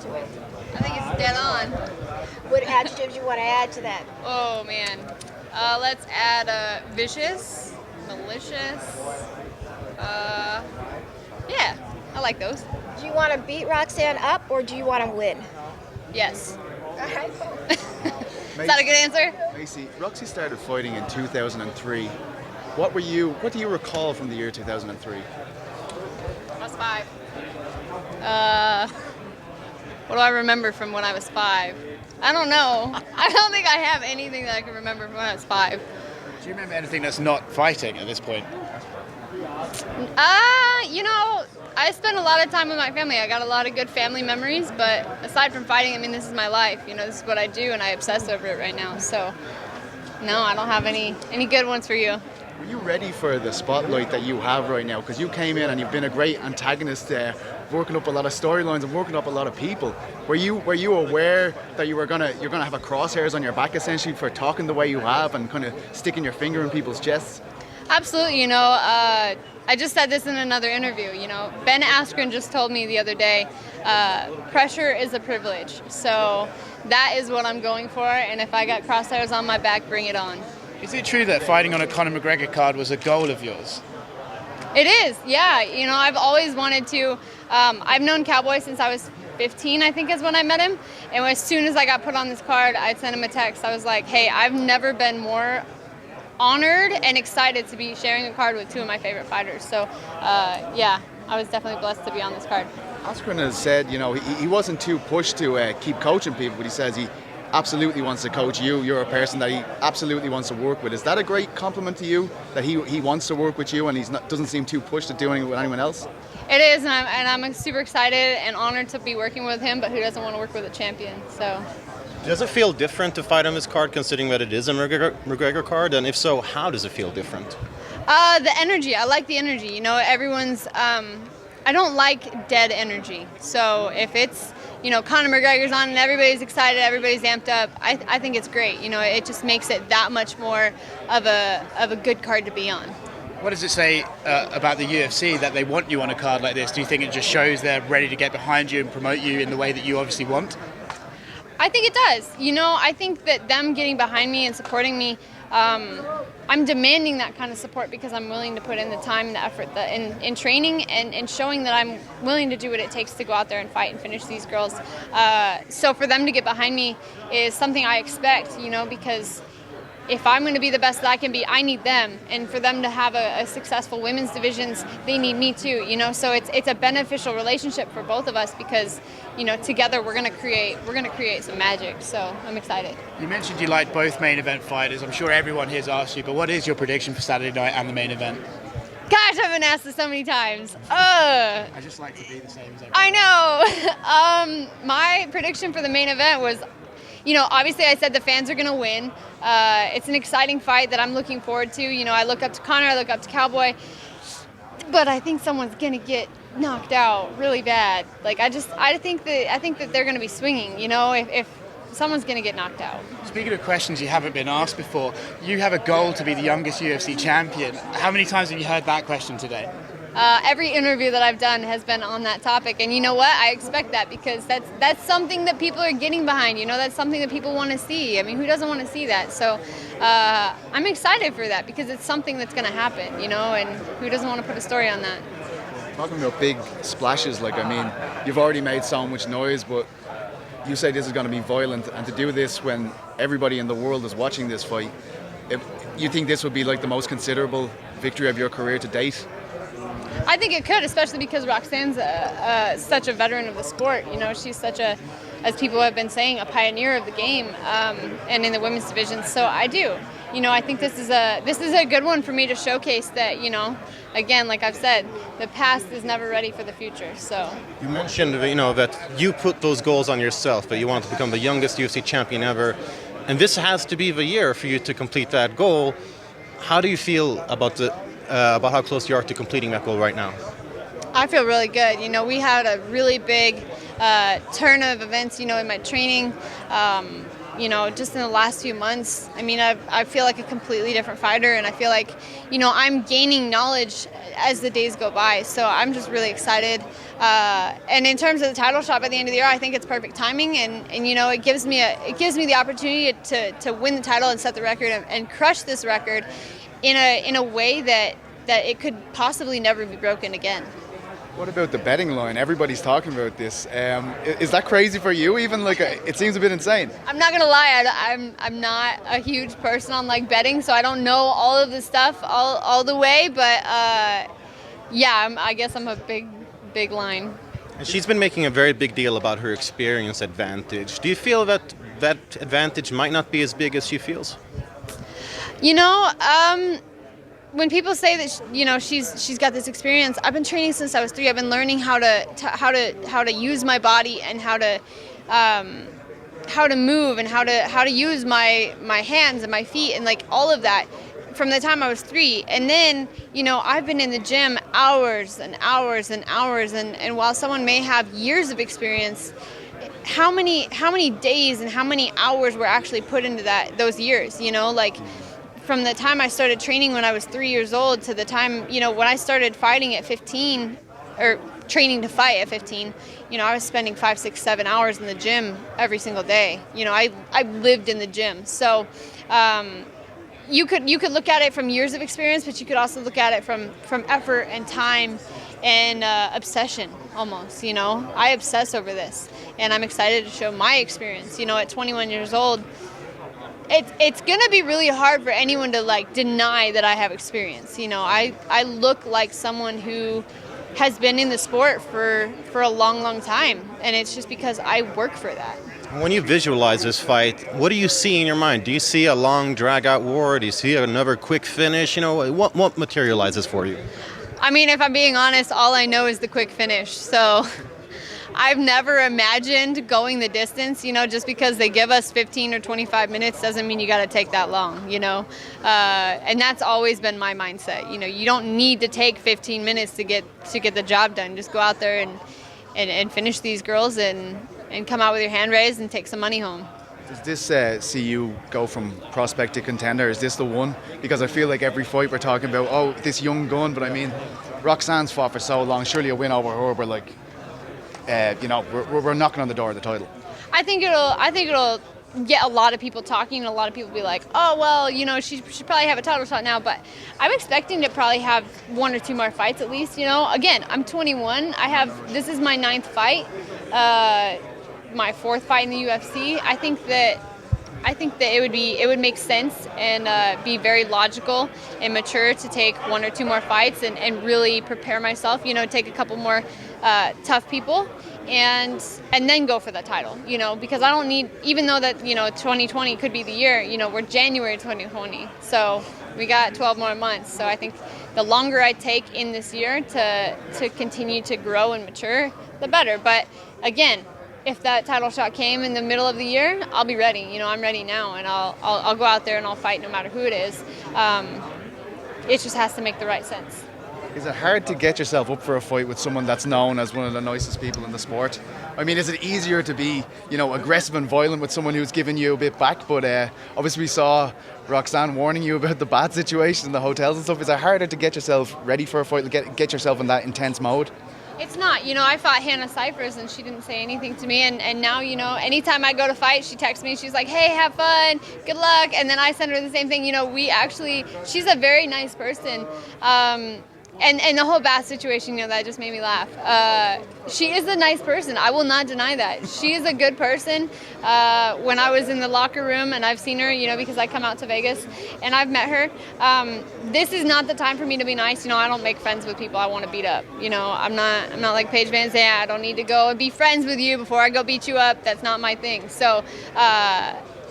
to it? I think it's dead on. What adjectives you want to add to that? Oh man. Let's add vicious, malicious. Yeah, I like those. Do you want to beat Roxanne up or do you want to win? Yes. All right. Is that a good answer? Maycee, Roxy started fighting in 2003. What do you recall from the year 2003? I was 5. What do I remember from when I was 5? I don't know. I don't think I have anything that I can remember from when I was 5. Do you remember anything that's not fighting at this point? I spend a lot of time with my family. I got a lot of good family memories, but aside from fighting, I mean, this is my life. This is what I do, and I obsess over it right now. So, no, I don't have any good ones for you. Were you ready for the spotlight that you have right now? Because you came in and you've been a great antagonist there, working up a lot of storylines and working up a lot of people. Were you aware that you're gonna have a crosshairs on your back essentially for talking the way you have and kind of sticking your finger in people's chests? Absolutely. I just said this in another interview. Ben Askren just told me the other day, pressure is a privilege. So that is what I'm going for. And if I got crosshairs on my back, bring it on. Is it true that fighting on a Conor McGregor card was a goal of yours? It is, yeah. I've always wanted to. I've known Cowboy since I was 15, I think is when I met him. And as soon as I got put on this card, I sent him a text. I was like, hey, I've never been more honored and excited to be sharing a card with 2 of my favorite fighters. So, yeah, I was definitely blessed to be on this card. Askren has said, he wasn't too pushed to keep coaching people, but he says he absolutely wants to coach you. You're a person that he absolutely wants to work with. Is that a great compliment to you, that he wants to work with you and doesn't seem too pushed to doing it with anyone else? It is, and I'm super excited and honored to be working with him, but who doesn't want to work with a champion? So. Does it feel different to fight on this card, considering that it is a McGregor card? And if so, how does it feel different? The energy. I like the energy. Everyone's. I don't like dead energy. So if it's Conor McGregor's on and everybody's excited, everybody's amped up, I think it's great. It just makes it that much more of a good card to be on. What does it say about the UFC that they want you on a card like this? Do you think it just shows they're ready to get behind you and promote you in the way that you obviously want? I think it does. I think that them getting behind me and supporting me, I'm demanding that kind of support because I'm willing to put in the time and the effort in training and showing that I'm willing to do what it takes to go out there and fight and finish these girls. So for them to get behind me is something I expect, because if I'm going to be the best that I can be, I need them. And for them to have a successful women's divisions, they need me too, So it's a beneficial relationship for both of us because, together we're going to create some magic. So I'm excited. You mentioned you like both main event fighters. I'm sure everyone here's asked you, but what is your prediction for Saturday night and the main event? Gosh, I've been asked this so many times. I just like to be the same as everyone. I know. My prediction for the main event was, obviously I said the fans are going to win. It's an exciting fight that I'm looking forward to. I look up to Conor, I look up to Cowboy, but I think someone's going to get knocked out really bad. I think that they're going to be swinging, if someone's going to get knocked out. Speaking of questions you haven't been asked before, you have a goal to be the youngest UFC champion. How many times have you heard that question today? Every interview that I've done has been on that topic, and you know what? I expect that because that's something that people are getting behind. That's something that people want to see. I mean, who doesn't want to see that? So I'm excited for that because it's something that's going to happen. And who doesn't want to put a story on that? Talking about big splashes, you've already made so much noise, but you say this is going to be violent, and to do this when everybody in the world is watching this fight, you think this would be the most considerable victory of your career to date? I think it could, especially because Roxanne's such a veteran of the sport. She's such as people have been saying, a pioneer of the game, and in the women's division. So I do. I think this is a good one for me to showcase that. Again, like I've said, the past is never ready for the future. So you mentioned, that you put those goals on yourself, that you want to become the youngest UFC champion ever, and this has to be the year for you to complete that goal. How do you feel about how close you are to completing that goal right now? I feel really good. We had a really big turn of events, in my training. just in the last few months, I mean, I feel like a completely different fighter, and I feel like, I'm gaining knowledge as the days go by. So I'm just really excited. And in terms of the title shot by the end of the year, I think it's perfect timing, and it gives me the opportunity to win the title and set the record and crush this record in a way that it could possibly never be broken again. What about the betting line? Everybody's talking about this. Is that crazy for you? Even it seems a bit insane. I'm not gonna lie, I'm not a huge person on betting, so I don't know all of this stuff all the way. But I guess I'm a big line. And she's been making a very big deal about her experience advantage. Do you feel that advantage might not be as big as she feels? When people say that she's got this experience, I've been training since I was 3. I've been learning how to use my body and how to move and how to use my hands and my feet and all of that from the time I was 3. And then I've been in the gym hours and hours and hours, and while someone may have years of experience, how many days and how many hours were actually put into those years? From the time I started training when I was 3 years old to the time, when I started fighting at 15, or training to fight at 15, I was spending 5, 6, 7 hours in the gym every single day. I lived in the gym. So you could look at it from years of experience, but you could also look at it from effort and time and obsession almost. I obsess over this, and I'm excited to show my experience. At 21 years old, it's gonna be really hard for anyone to deny that I have experience. I look like someone who has been in the sport for a long time, and it's just because I work for that. When you visualize this fight, what do you see in your mind? Do you see a long drag-out war? Do you see another quick finish? What materializes for you? I mean, if I'm being honest, all I know is the quick finish. So I've never imagined going the distance. Just because they give us 15 or 25 minutes doesn't mean you got to take that long. And that's always been my mindset. You don't need to take 15 minutes to get the job done. Just go out there and finish these girls and come out with your hand raised and take some money home. Does this see you go from prospect to contender? Is this the one? Because I feel like every fight we're talking about, this young gun, but I mean, Roxanne's fought for so long. Surely a win over her, we're knocking on the door of the title. I think it'll get a lot of people talking, and a lot of people be like, oh, well, she should probably have a title shot now. But I'm expecting to probably have 1 or 2 more fights at least. Again, I'm 21. This is my 9th fight, my 4th fight in the UFC. I think that it would make sense and be very logical and mature to take 1 or 2 more fights and really prepare myself. Take a couple more tough people and then go for the title. Because I don't need, even though that 2020 could be the year. We're January 2020, so we got 12 more months. So I think the longer I take in this year to continue to grow and mature, the better. But again, if that title shot came in the middle of the year, I'll be ready. I'm ready now, and I'll go out there and I'll fight no matter who it is. It just has to make the right sense. Is it hard to get yourself up for a fight with someone that's known as one of the nicest people in the sport? I mean, is it easier to be, aggressive and violent with someone who's giving you a bit back? But obviously we saw Roxanne warning you about the bad situation in the hotels and stuff. Is it harder to get yourself ready for a fight, get yourself in that intense mode? It's not. I fought Hannah Cyphers and she didn't say anything to me. And now, anytime I go to fight, she texts me. She's like, hey, have fun. Good luck. And then I send her the same thing. She's a very nice person. And the whole bath situation, that just made me laugh. She is a nice person. I will not deny that. She is a good person. When I was in the locker room, and I've seen her, because I come out to Vegas, and I've met her, this is not the time for me to be nice. I don't make friends with people I want to beat up. I'm not like Paige Van Zandt. I don't need to go and be friends with you before I go beat you up. That's not my thing. So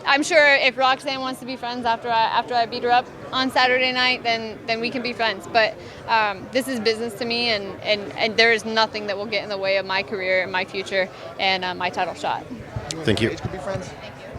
I'm sure if Roxanne wants to be friends after I beat her up on Saturday night, then we can be friends. But this is business to me, and there is nothing that will get in the way of my career and my future and my title shot. Thank you. Could be friends. Thank you.